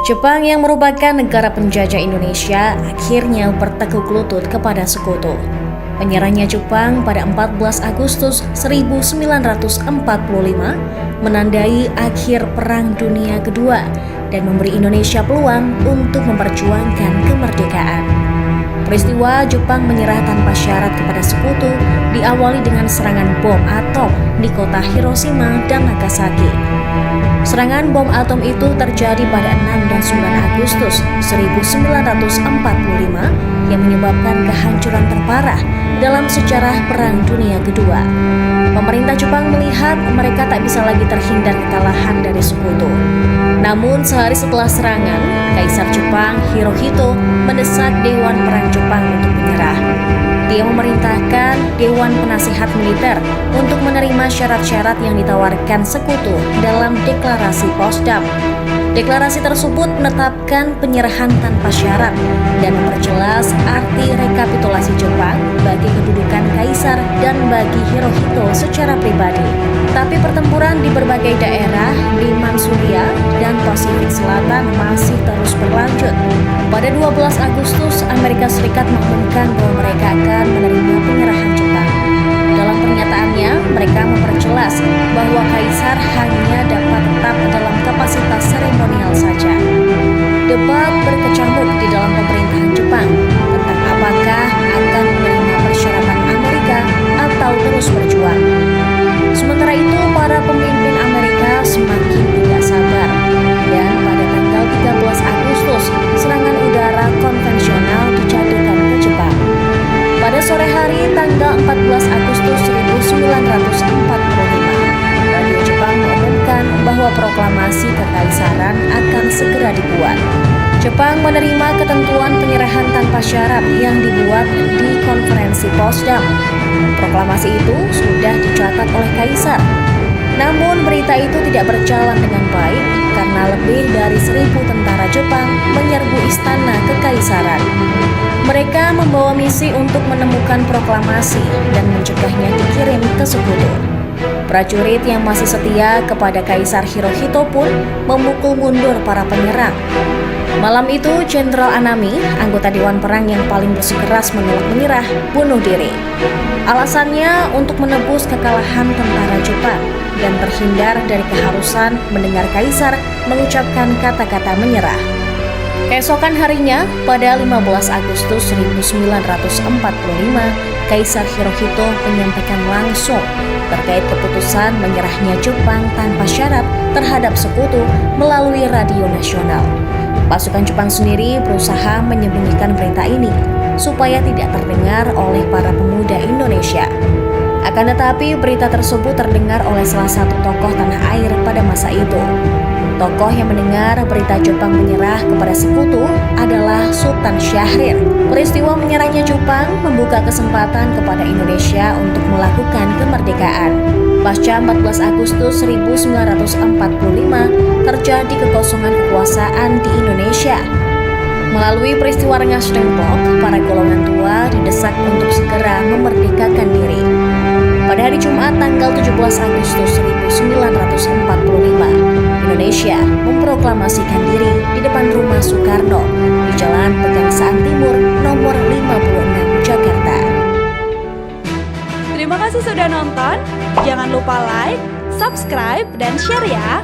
Jepang yang merupakan negara penjajah Indonesia akhirnya bertekuk lutut kepada sekutu. Menyerahnya Jepang pada 14 Agustus 1945 menandai akhir Perang Dunia Kedua dan memberi Indonesia peluang untuk memperjuangkan kemerdekaan. Peristiwa Jepang menyerah tanpa syarat kepada sekutu diawali dengan serangan bom atom di kota Hiroshima dan Nagasaki. Serangan bom atom itu terjadi pada 6 dan 9 Agustus 1945 yang menyebabkan kehancuran terparah dalam sejarah Perang Dunia Kedua. Pemerintah Jepang melihat mereka tak bisa lagi terhindar kekalahan dari sekutu. Namun sehari setelah serangan, Kaisar Jepang Hirohito mendesak Dewan Perang Jepang untuk menyerah. Dia memerintahkan Dewan Penasihat Militer untuk menerima syarat-syarat yang ditawarkan sekutu dalam deklarasi Potsdam. Deklarasi tersebut menetapkan penyerahan tanpa syarat dan memperjelas arti rekapitulasi Jepang bagi kedudukan Kaisar dan bagi Hirohito secara pribadi. Tapi pertempuran di berbagai daerah di Manchuria dan Pasifik Selatan masih terus berlanjut. Pada 12 Agustus, Amerika Serikat mengumumkan bahwa mereka akan menerima penyerahan Jepang. Dalam pernyataannya, mereka memperjelas bahwa Kaisar hanya dapat tetap dalam kapasitas seremonial saja. Debat berkecamuk di dalam pemerintahan Jepang tentang apakah akan menerima persyaratan Amerika atau terus berjuang. Sementara itu, para pemimpin Amerika semakin tidak sabar dan pada tanggal 13 Agustus, serangan udara konvensional dijatuhkan ke Jepang. Pada sore hari tanggal 14 Agustus 1945, Radio Jepang mengumumkan bahwa proklamasi kekaisaran akan segera dibuat. Jepang menerima ketentuan penyerahan tanpa syarat yang dibuat di konferensi Potsdam. Proklamasi itu sudah dicatat oleh Kaisar. Namun berita itu tidak berjalan dengan baik karena lebih dari 1.000 tentara Jepang menyerbu istana kekaisaran. Mereka membawa misi untuk menemukan proklamasi dan mencegahnya dikirim ke sekutu. Prajurit yang masih setia kepada Kaisar Hirohito pun memukul mundur para penyerang. Malam itu, Jenderal Anami, anggota Dewan Perang yang paling bersikeras menolak menyerah, bunuh diri. Alasannya untuk menebus kekalahan tentara Jepang dan terhindar dari keharusan mendengar Kaisar mengucapkan kata-kata menyerah. Keesokan harinya, pada 15 Agustus 1945, Kaisar Hirohito menyampaikan langsung terkait keputusan menyerahnya Jepang tanpa syarat terhadap sekutu melalui radio nasional. Pasukan Jepang sendiri berusaha menyembunyikan berita ini supaya tidak terdengar oleh para pemuda Indonesia. Akan tetapi berita tersebut terdengar oleh salah satu tokoh tanah air pada masa itu. Tokoh yang mendengar berita Jepang menyerah kepada sekutu adalah Sultan Syahrir. Peristiwa menyerahnya Jepang membuka kesempatan kepada Indonesia untuk melakukan kemerdekaan. Pasca 14 Agustus 1945, terjadi kekosongan kekuasaan di Indonesia. Melalui peristiwa Rengas Dengklok, para golongan tua didesak untuk segera memerdekakan diri. Pada hari Jumat tanggal 17 Agustus 1945, Indonesia memproklamasikan diri di depan rumah Soekarno di Jalan Pegangsaan Timur nomor 56 Jakarta. Terima kasih sudah nonton. Jangan lupa like, subscribe, dan share ya.